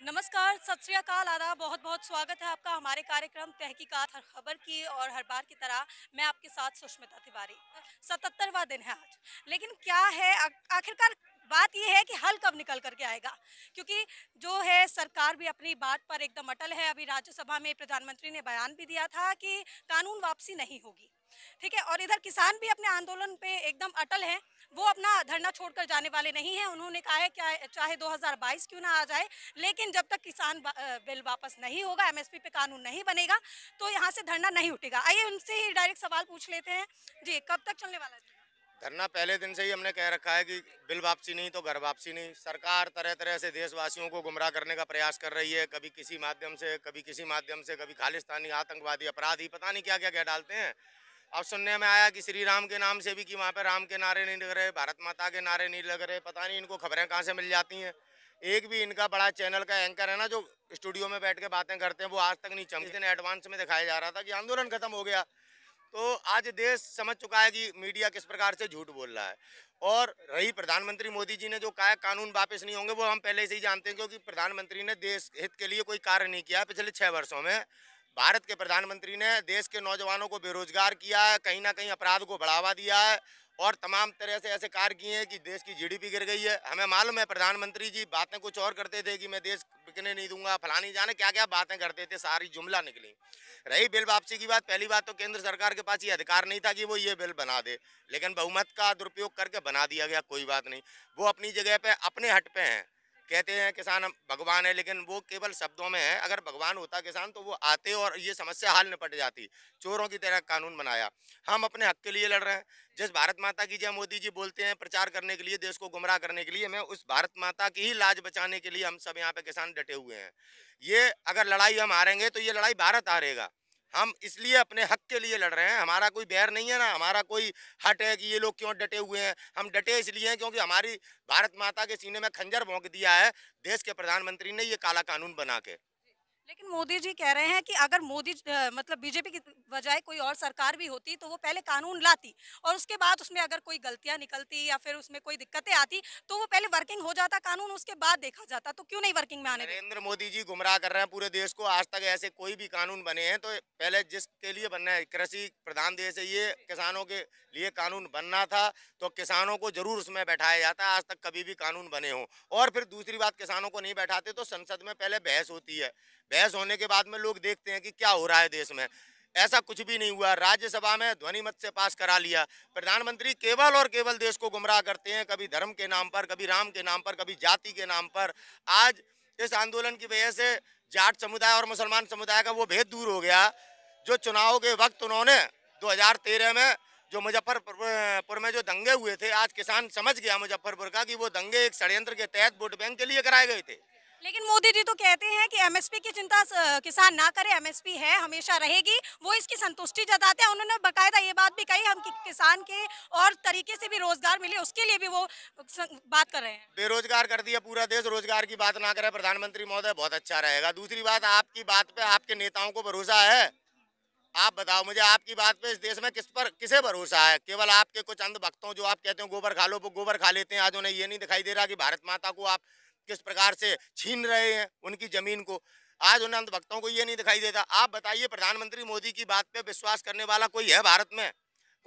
नमस्कार, सत श्री अकाल, आदाब, बहुत-बहुत स्वागत है आपका हमारे कार्यक्रम तहकीकात हर खबर की और हर बार की तरह मैं आपके साथ सुष्मिता तिवारी। 77वां दिन है आज, लेकिन क्या है आखिरकार बात ये है कि हल कब निकल कर के आएगा? क्योंकि जो है सरकार भी अपनी बात पर एकदम अटल है। अभी राज्यसभा में प्रधानमंत्री ने बयान भी दिया था कि कानून वापसी नहीं होगी, ठीक है? और इधर किसान भी अपने आंदोलन पे एकदम अटल हैं। वो अपना धरना छोड़कर जाने वाले नहीं हैं। उन्होंने कहा है क्या चाहे 2022 क्यों ना आ जाए, लेकिन जब तक बिल वापस नहीं होगा, एमएसपी पे कानून नहीं बनेगा, तो यहाँ से धरना नहीं उठेगा। आइए उनसे ही डायरेक्ट सवाल पूछ लेते हैं। जी, कब तक चलने वाला है धरना? धरना पहले दिन से ही हमने कह रखा है कि बिल वापसी नहीं तो घर वापसी नहीं। सरकार तरह तरह से देशवासियों को गुमराह करने का प्रयास कर रही है, कभी किसी माध्यम से, कभी किसी माध्यम से, कभी खालिस्तानी आतंकवादी अपराधी पता नहीं क्या क्या कह डालते हैं। अब सुनने में आया कि श्री राम के नाम से भी कि वहाँ पे राम के नारे नहीं लग रहे, भारत माता के नारे नहीं लग रहे, पता नहीं इनको खबरें कहाँ से मिल जाती हैं। एक भी इनका बड़ा चैनल का एंकर है ना जो स्टूडियो में बैठ के बातें करते हैं, वो आज तक नहीं चमके। इस दिन एडवांस में दिखाया जा रहा था कि आंदोलन खत्म हो गया। तो आज देश समझ चुका है कि मीडिया किस प्रकार से झूठ बोल रहा है। और रही प्रधानमंत्री मोदी जी ने जो कहा है कानून वापस नहीं होंगे, वो हम पहले से ही जानते हैं, क्योंकि प्रधानमंत्री ने देश हित के लिए कोई कार्य नहीं किया है पिछले 6 वर्षों में। भारत के प्रधानमंत्री ने देश के नौजवानों को बेरोजगार किया है, कहीं ना कहीं अपराध को बढ़ावा दिया है और तमाम तरह से ऐसे कार्य किए हैं कि देश की जीडीपी गिर गई है। हमें मालूम है प्रधानमंत्री जी बातें कुछ और करते थे कि मैं देश बिकने नहीं दूंगा, फलानी जाने क्या क्या बातें करते थे, सारी जुमला निकली। रही बिल वापसी की बात, पहली बात तो केंद्र सरकार के पास ये अधिकार नहीं था कि वो ये बिल बना दे, लेकिन बहुमत का दुरुपयोग करके बना दिया गया। कोई बात नहीं, वो अपनी जगह पे अपने हट पे हैं। कहते हैं किसान भगवान है, लेकिन वो केवल शब्दों में है। अगर भगवान होता किसान तो वो आते और ये समस्या हल निपट जाती। चोरों की तरह कानून बनाया। हम अपने हक के लिए लड़ रहे हैं। जिस भारत माता की जय मोदी जी बोलते हैं प्रचार करने के लिए, देश को गुमराह करने के लिए, मैं उस भारत माता की ही लाज बचाने के लिए हम सब यहाँ पे किसान डटे हुए हैं। ये अगर लड़ाई हम हारेंगे तो ये लड़ाई भारत हारेगा। हम इसलिए अपने हक के लिए लड़ रहे हैं। हमारा कोई बैर नहीं है, ना हमारा कोई हट है कि ये लोग क्यों डटे हुए हैं। हम डटे इसलिए हैं क्योंकि हमारी भारत माता के सीने में खंजर भोंक दिया है देश के प्रधानमंत्री ने ये काला कानून बना के। लेकिन मोदी जी कह रहे हैं कि अगर मतलब बीजेपी की बजाय कोई और सरकार भी होती तो वो पहले कानून लाती और उसके बाद उसमें अगर कोई गलतियां निकलती या फिर उसमें कोई दिक्कतें आती तो वो पहले वर्किंग हो जाता कानून, उसके बाद देखा जाता। तो क्यों नहीं वर्किंग में आने देते? नरेंद्र मोदी जी गुमराह कर रहे हैं पूरे देश को। आज तक ऐसे कोई भी कानून बने हैं तो पहले जिसके लिए बनना है, कृषि प्रधान देश है ये, किसानों के लिए कानून बनना था तो किसानों को जरूर उसमें बैठाया जाता। आज तक कभी भी कानून बने हो। और फिर दूसरी बात, किसानों को नहीं बैठाते तो संसद में पहले बहस होती है। बहस होने के बाद में लोग देखते हैं कि क्या हो रहा है देश में। ऐसा कुछ भी नहीं हुआ। राज्यसभा में ध्वनि मत से पास करा लिया। प्रधानमंत्री केवल और केवल देश को गुमराह करते हैं, कभी धर्म के नाम पर, कभी राम के नाम पर, कभी जाति के नाम पर। आज इस आंदोलन की वजह से जाट समुदाय और मुसलमान समुदाय का वो भेद दूर हो गया। जो चुनाव के वक्त उन्होंने 2013 में जो मुजफ्फरपुर में जो दंगे हुए थे, आज किसान समझ गया मुजफ्फरपुर का कि वो दंगे एक षड्यंत्र के तहत वोट बैंक के लिए कराए गए थे। लेकिन मोदी जी तो कहते हैं कि एमएसपी की चिंता किसान ना करे, एमएसपी है हमेशा रहेगी। वो इसकी संतुष्टि जताते हैं। उन्होंने बकायदा ये बात भी कही हम कि किसान के और तरीके से भी रोजगार मिले उसके लिए भी वो बात कर रहे हैं। बेरोजगार कर दिया पूरा देश, रोजगार की बात ना करे प्रधानमंत्री महोदय, बहुत अच्छा रहेगा। दूसरी बात, आपकी बात पे आपके नेताओं को भरोसा है? आप बताओ मुझे, आपकी बात पे इस देश में किस पर किसे भरोसा है? केवल आपके कुछ अंध भक्तों, जो आप कहते हो गोबर खा लो, वो गोबर खा लेते हैं। आज उन्हें ये नहीं दिखाई दे रहा कि भारत माता को आप किस प्रकार से छीन रहे हैं, उनकी जमीन को। आज उन अंध भक्तों को ये नहीं दिखाई देता। आप बताइए, प्रधानमंत्री मोदी की बात पे विश्वास करने वाला कोई है भारत में?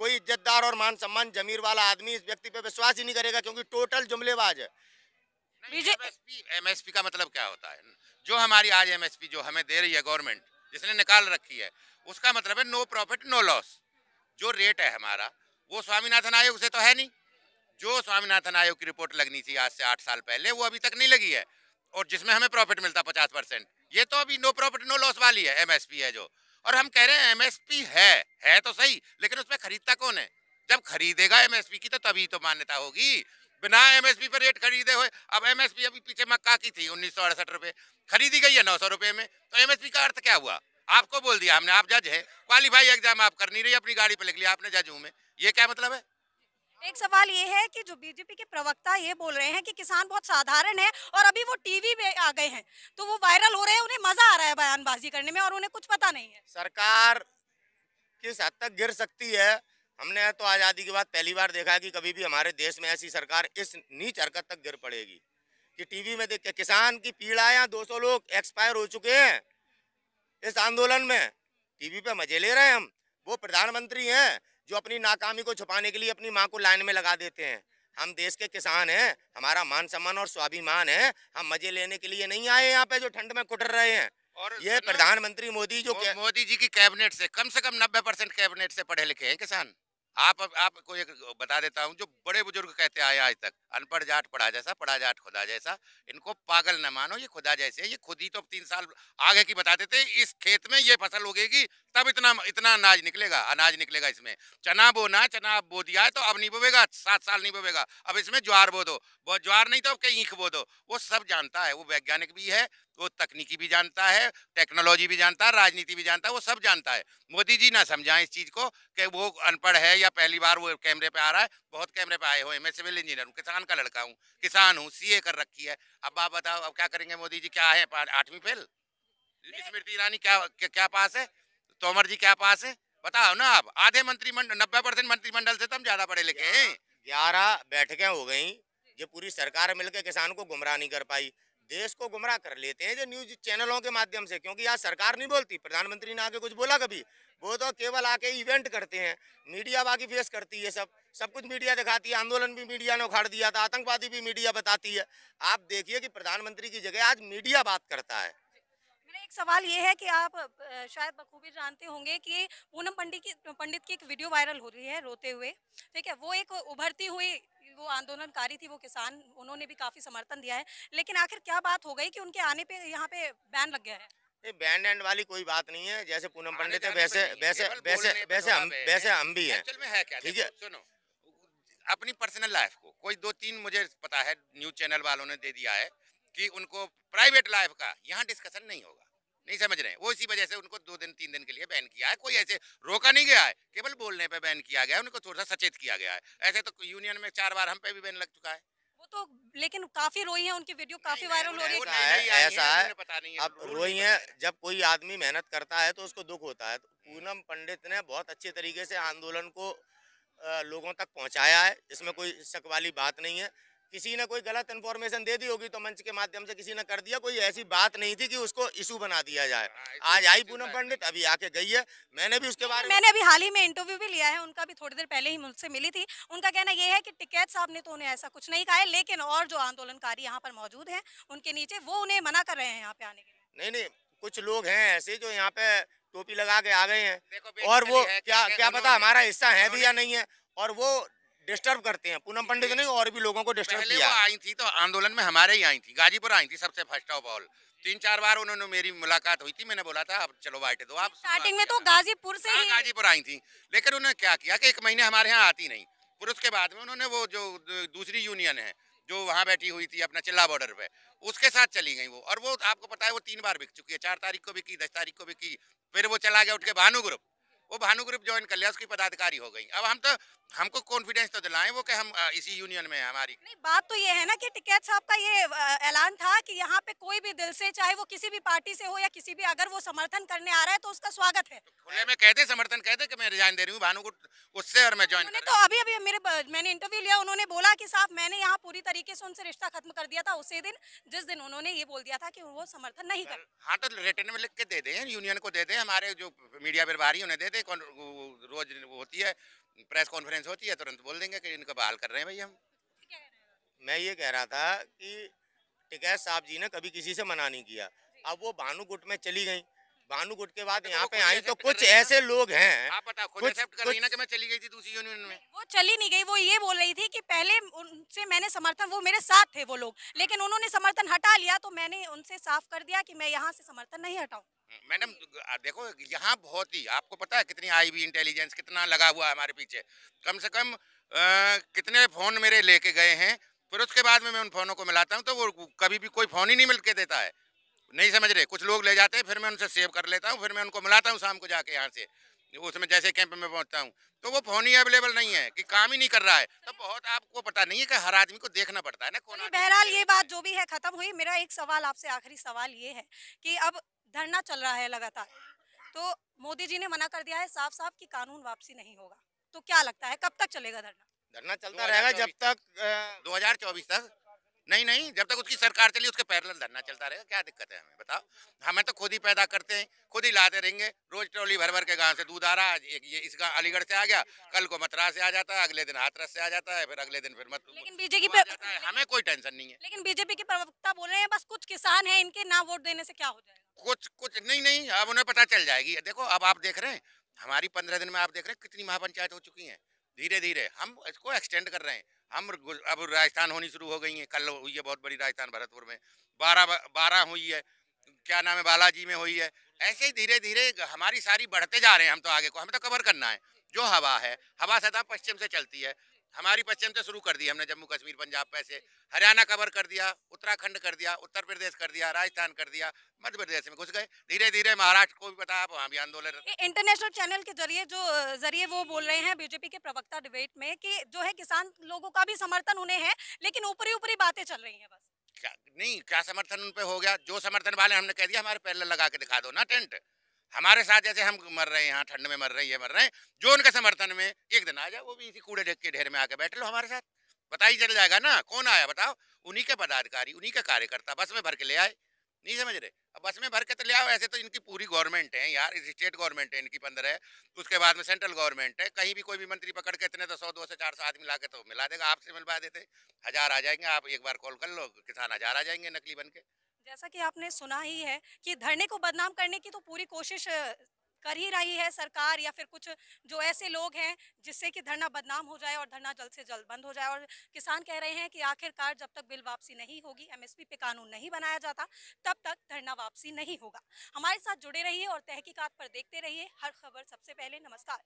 कोई इज्जतदार और मान सम्मान जमीर वाला आदमी इस व्यक्ति पे विश्वास ही नहीं करेगा, क्योंकि टोटल जुमलेबाज है। नहीं, बीजे एमएसपी का मतलब क्या होता है? जो हमारी आज एमएसपी जो हमें दे रही है गवर्नमेंट, जिसने निकाल रखी है, उसका मतलब है नो प्रॉफिट नो लॉस। जो रेट है हमारा, वो स्वामीनाथन आयोग से तो है नहीं। जो स्वामीनाथन आयोग की रिपोर्ट लगनी थी आज से 8 साल पहले, वो अभी तक नहीं लगी है। और जिसमें हमें प्रॉफिट मिलता 50%, ये तो अभी नो प्रॉफिट नो लॉस वाली है एमएसपी है जो। और हम कह रहे हैं एमएसपी है तो सही, लेकिन उसमें खरीदता कौन है? जब खरीदेगा एमएसपी की तो तभी तो मान्यता होगी। बिना एमएसपी पर रेट खरीदे हुए, अब एमएसपी अभी पीछे मक्का की थी 1968 रुपए, खरीदी गई है 900 रुपए में, तो एमएसपी का अर्थ क्या हुआ? आपको बोल दिया हमने, आप जज है, क्वालिफाई एग्जाम आप कर नहीं रही, अपनी गाड़ी पे लिख लिया आपने जज हूं मैं, ये क्या मतलब है? एक सवाल ये है कि जो बीजेपी के प्रवक्ता ये बोल रहे हैं कि किसान बहुत साधारण है और अभी वो टीवी पे आ गए हैं तो वो वायरल हो रहे हैं, उन्हें मजा आ रहा है बयानबाजी करने में और उन्हें कुछ पता नहीं है। सरकार किस हद तक गिर सकती है, हमने तो आज़ादी के बाद पहली बार देखा है कि कभी भी हमारे देश में ऐसी सरकार इस नीच हरकत तक गिर पड़ेगी। कि टीवी में देख के किसान की पीड़ा, यहाँ 200 लोग एक्सपायर हो चुके हैं इस आंदोलन में, टीवी पे मजे ले रहे हैं हम। वो प्रधानमंत्री हैं जो अपनी नाकामी को छुपाने के लिए अपनी माँ को लाइन में लगा देते हैं। हम देश के किसान हैं, हमारा मान सम्मान और स्वाभिमान है, हम मजे लेने के लिए नहीं आए यहाँ पे जो ठंड में कुटर रहे हैं। और ये प्रधानमंत्री मोदी जो मोदी जी की कैबिनेट से कम 90% कैबिनेट से पढ़े लिखे हैं किसान। आपको एक बता देता हूँ, जो बड़े बुजुर्ग कहते आए आज तक, अनपढ़ जाट पढ़ा जैसा, पढ़ा जाट खुदा जैसा। इनको पागल न मानो, ये खुदा जैसे है। ये खुद ही तो 3 साल आगे की बताते थे, इस खेत में ये फसल उगेगी तब इतना अनाज निकलेगा इसमें। चना बोना, चना अब बो दिया है तो अब नहीं बोवेगा, 7 साल नहीं बोवेगा, अब इसमें ज्वार बो दो, वो ज्वार नहीं तो कहीं ईख बो दो। वो सब जानता है, वो वैज्ञानिक भी है, वो तकनीकी भी जानता है, टेक्नोलॉजी भी जानता है, राजनीति भी जानता है, वो सब जानता है। मोदी जी ना समझाएं इस चीज को कि वो अनपढ़ है या पहली बार वो कैमरे पे आ रहा है। बहुत कैमरे पे आए हुए हैं। मैं सिविल इंजीनियर हूँ, किसान का लड़का हूँ, किसान हूँ, सीए कर रखी है। अब आप बताओ, अब क्या करेंगे मोदी जी? क्या है 8वीं फेल? स्मृति ईरानी क्या पास है? तोमर जी क्या पास है? बताओ ना आप। आधे मंत्रिमंडल, 90% मंत्रिमंडल से तो हम ज्यादा पढ़े लिखे हैं। 11 बैठकें हो गई, ये पूरी सरकार मिलकर किसान को गुमराह नहीं कर पाई। देश को गुमराह कर लेते हैं जो न्यूज चैनलों के माध्यम से, क्योंकि आज सरकार नहीं बोलती, प्रधानमंत्री ने आके कुछ बोला कभी? वो तो केवल आके इवेंट करते हैं, मीडिया बाकी फेस करती है, सब कुछ मीडिया दिखाती है। आंदोलन भी मीडिया ने उखाड़ दिया था, आतंकवादी भी मीडिया बताती है। आप देखिए कि प्रधानमंत्री की जगह आज मीडिया बात करता है। मेरा एक सवाल ये है कि आप शायद बखूबी जानते होंगे कि पूनम पंडित की एक वीडियो वायरल हो रही है रोते हुए, ठीक है। वो एक उभरती हुई वो आंदोलनकारी थी, वो किसान, उन्होंने भी काफी समर्थन दिया है, लेकिन आखिर क्या बात हो गई कि उनके आने पे यहाँ पे बैन लग गया है? ये बैंड एंड वाली कोई बात नहीं है। जैसे पूनम आने पंडित है, जाने पे वैसे नहीं है, वैसे केवल वैसे बोलने पे वैसे रोका हम गए वैसे हैं। हम भी हैं, एक्चुअल में है क्या, ठीक देखो है। सुनो, अपनी पर्सनल लाइफ को कोई 2-3 मुझे पता है न्यूज चैनल वालों ने दे दिया है कि उनको प्राइवेट लाइफ का यहाँ डिस्कशन नहीं होगा। नहीं समझ रहे हैं, वो इसी वजह से उनको 2 दिन 3 दिन के लिए बैन किया है। कोई ऐसे रोका नहीं गया है, केवल बोलने पे बैन किया गया है, उनको थोड़ा सा सचेत किया गया है। ऐसे तो यूनियन में 4 बार हम पे भी बैन लग चुका है। वो तो, लेकिन काफी रोई है, उनकी वीडियो काफी नहीं, वायरल हो रही वो है। नई-नई आई ऐसा हैं, है, उन्हें पता नहीं है, अब रूल रोई नहीं है। पता है। जब कोई आदमी मेहनत करता है तो उसको दुख होता है। तो पूनम पंडित ने बहुत अच्छे तरीके से आंदोलन को लोगों तक पहुंचाया है, इसमें कोई शक वाली बात नहीं है। किसी ने कोई गलत इन्फॉर्मेशन दे दी होगी तो मंच के माध्यम से किसी ने कर दिया, कोई ऐसी बात नहीं थी कि उसको इशू बना दिया जाए। आज आई पूनम पंडित, अभी आके गई है, मैंने भी उसके बारे में, मैंने अभी हाल ही में इंटरव्यू भी लिया है उनका, भी थोड़ी देर पहले ही मुझसे मिली थी। उनका कहना ये है कि टिकैत साहब ने तो उन्हें ऐसा कुछ नहीं कहा है, लेकिन और जो आंदोलनकारी यहाँ पर मौजूद हैं उनके नीचे, वो उन्हें मना कर रहे हैं यहाँ पे आने के लिए। नहीं नहीं, कुछ लोग हैं ऐसे जो यहाँ पे टोपी लगा के आ गए हैं, देखो और वो basically है क्या कि क्या पता उन्होंने- हमारा हिस्सा है भी या उन्होंने- नहीं है, और वो डिस्टर्ब करते हैं। पूनम पंडित नहीं, और भी लोगों को डिस्टर्ब पहले किया वो है। आई थी तो आंदोलन में हमारे ही आई थी, गाजीपुर आई थी सबसे फर्स्ट ऑफ ऑल। 3-4 बार उन्होंने मेरी मुलाकात हुई थी, मैंने बोला था अब चलो बांटे दो आप। स्टार्टिंग में तो गाजीपुर से हाँ, ही गाजीपुर आई थी, लेकिन उन्होंने क्या किया कि 1 महीने हमारे यहाँ आती नहीं। फिर उसके बाद में उन्होंने वो जो दूसरी यूनियन है जो वहाँ बैठी हुई थी अपना चिल्ला बॉर्डर पे, उसके साथ चली गई वो। और वो आपको पता है वो 3 बार बिक चुकी है, 4 तारीख को भी की, 10 तारीख को भी की। फिर वो चला गया उठ के भानु ग्रुप, वो भानु ग्रुप ज्वाइन कर लिया, उसकी पदाधिकारी हो गई। अब हमको कॉन्फिडेंस तो दिलाएं वो कि हम इसी यूनियन में हैं हमारी। नहीं, बात तो ये है ना कि टिकैत साहब का ये ऐलान था कि यहाँ पे कोई भी दिल से, चाहे वो किसी भी पार्टी से हो या किसी भी, अगर वो समर्थन करने आ रहा है तो उसका स्वागत है। खुले में कहते समर्थन कहते कि मैं रिजाइन दे रही हूँ भानु को उससे, और मैं ज्वाइन उन्होंने कर तो अभी अभी मैंने इंटरव्यू लिया, उन्होंने बोला कि साहब मैंने यहाँ पूरी तरीके से उनसे रिश्ता खत्म कर दिया था उसी दिन, जिस दिन उन्होंने ये बोल दिया था कि वो समर्थन नहीं कर। हाँ तो रिटर्न में लिख के दे दें, यूनियन को दे दें, हमारे जो मीडिया प्रभारी उन्हें दे दें। रोज होती है प्रेस कॉन्फ्रेंस होती है, तुरंत बोल देंगे कि इनको बहाल कर रहे हैं भाई हम। मैं ये कह रहा था कि टिकैत साहब जी ने कभी किसी से मना नहीं किया। अब वो भानुकुट में चली गई, भानुकुट के बाद तो यहाँ वो पे खुद आई तो accept कर कुछ रही है ना? ऐसे लोग हैं, आप बताओ खुद कुछ- एक्सेप्ट कर रही है ना कुछ- कि मैं चली गई थी दूसरी यूनियन में। वो चली नहीं गई, वो ये बोल रही थी कि पहले उनसे मैंने समर्थन, वो मेरे साथ थे वो लोग, लेकिन उन्होंने समर्थन हटा लिया तो मैंने उनसे साफ कर दिया कि मैं यहाँ से समर्थन नहीं हटाऊं। मैडम देखो यहाँ बहुत ही, आपको पता है कितनी आईबी इंटेलिजेंस कितना लगा हुआ है हमारे पीछे। कम से कम कितने फोन मेरे लेके गए हैं, फिर उसके बाद में मैं उन फोनों को मिलाता हूँ तो वो कभी भी कोई फोन ही नहीं मिल के देता है। नहीं समझ रहे, कुछ लोग ले जाते हैं, फिर मैं उनसे सेव कर लेता हूँ, फिर मैं उनको मिलाता हूँ शाम को जाके यहाँ से, उसमें जैसे कैंप में पहुँचता हूँ तो वो फोन ही अवेलेबल नहीं है कि काम ही नहीं कर रहा है। तो बहुत आपको पता नहीं है कि हर आदमी को देखना पड़ता है ना कौन चलिए, आदमी- बहरहाल ये बात जो भी है खत्म हुई। मेरा एक सवाल आपसे, आखिरी सवाल ये है कि अब धरना चल रहा है लगातार, तो मोदी जी ने मना कर दिया है साफ साफ कि कानून वापसी नहीं होगा, तो क्या लगता है कब तक चलेगा धरना? धरना चलता रहेगा जब तक 2024 तक नहीं नहीं, जब तक उसकी सरकार चली उसके पैरेलल धरना चलता रहेगा, क्या दिक्कत है हमें बताओ। हमें तो खुद ही पैदा करते हैं, खुद ही लाते रहेंगे। रोज ट्रॉली भर भर के गांव से दूध आ रहा है, ये इसका अलीगढ़ से आ गया, कल को मद्रास से आ जाता है, अगले दिन हाथरस से आ जाता है, फिर अगले दिन फिर मत लेकिन बीजेपी वो पे आ जाता है। हमें कोई टेंशन नहीं है। लेकिन बीजेपी के प्रवक्ता बोल रहे हैं बस कुछ किसान हैं इनके ना वोट देने से क्या हो जाएगा। कुछ कुछ नहीं नहीं, अब उन्हें पता चल जाएगी। देखो अब आप देख रहे हैं हमारी 15 दिन में, आप देख रहे हैं कितनी महापंचायत हो चुकी हैं। धीरे धीरे हम इसको एक्सटेंड कर रहे हैं। अब राजस्थान होनी शुरू हो गई है, कल हुई है बहुत बड़ी राजस्थान भरतपुर में, 12 हुई है, क्या नाम है बालाजी में हुई है। ऐसे ही धीरे धीरे हमारी सारी बढ़ते जा रहे हैं। हम तो आगे को हमें तो कवर करना है। जो हवा है, हवा सदा पश्चिम से चलती है। हमारी पश्चिम से शुरू कर दी हमने, जम्मू कश्मीर पंजाब पे से हरियाणा कवर कर दिया, उत्तराखंड कर दिया, उत्तर प्रदेश कर दिया, राजस्थान कर दिया, मध्य प्रदेश में घुस गए। धीरे धीरे महाराष्ट्र को भी पता है, वहाँ भी आंदोलन। इंटरनेशनल चैनल के जरिए जरिए वो बोल रहे हैं बीजेपी के प्रवक्ता डिबेट में कि जो है किसान लोगों का भी समर्थन उन्हें है, लेकिन ऊपरी ऊपरी बातें चल रही हैं बस। क्या नहीं, क्या समर्थन उन पे हो गया? जो समर्थन वाले हमने कह दिया हमारे पैरेलल लगा के दिखा दो ना टेंट। हमारे साथ जैसे हम मर रहे हैं यहाँ ठंड में, मर रही है, मर रहे हैं, जो उनके समर्थन में एक दिन आ जाए, वो भी इसी कूड़े के ढेर में आके बैठ लो हमारे साथ। पता ही चल जाएगा ना कौन आया, बताओ। उन्हीं के पदाधिकारी, उन्हीं के कार्यकर्ता बस में भर के ले आए। नहीं समझ रहे? अब बस में भर के तो ले आओ। ऐसे तो इनकी पूरी गवर्नमेंट है यार, स्टेट गवर्नमेंट है इनकी 15 है, उसके बाद में सेंट्रल गवर्नमेंट है। कहीं भी कोई भी मंत्री पकड़ के इतने तो 100 200 400 आदमी ला के तो मिला देगा। आपसे मिलवा देते 1000 आ जाएंगे। आप एक बार कॉल कर लो, किसान 1000 आ जाएंगे नकली बन के। जैसा कि आपने सुना ही है कि धरने को बदनाम करने की तो पूरी कोशिश कर ही रही है सरकार, या फिर कुछ जो ऐसे लोग हैं जिससे कि धरना बदनाम हो जाए और धरना जल्द से जल्द बंद हो जाए। और किसान कह रहे हैं कि आखिरकार जब तक बिल वापसी नहीं होगी, एमएसपी पे कानून नहीं बनाया जाता, तब तक धरना वापसी नहीं होगा। हमारे साथ जुड़े रहिए और तहकीकात पर देखते रहिए हर खबर सबसे पहले। नमस्कार।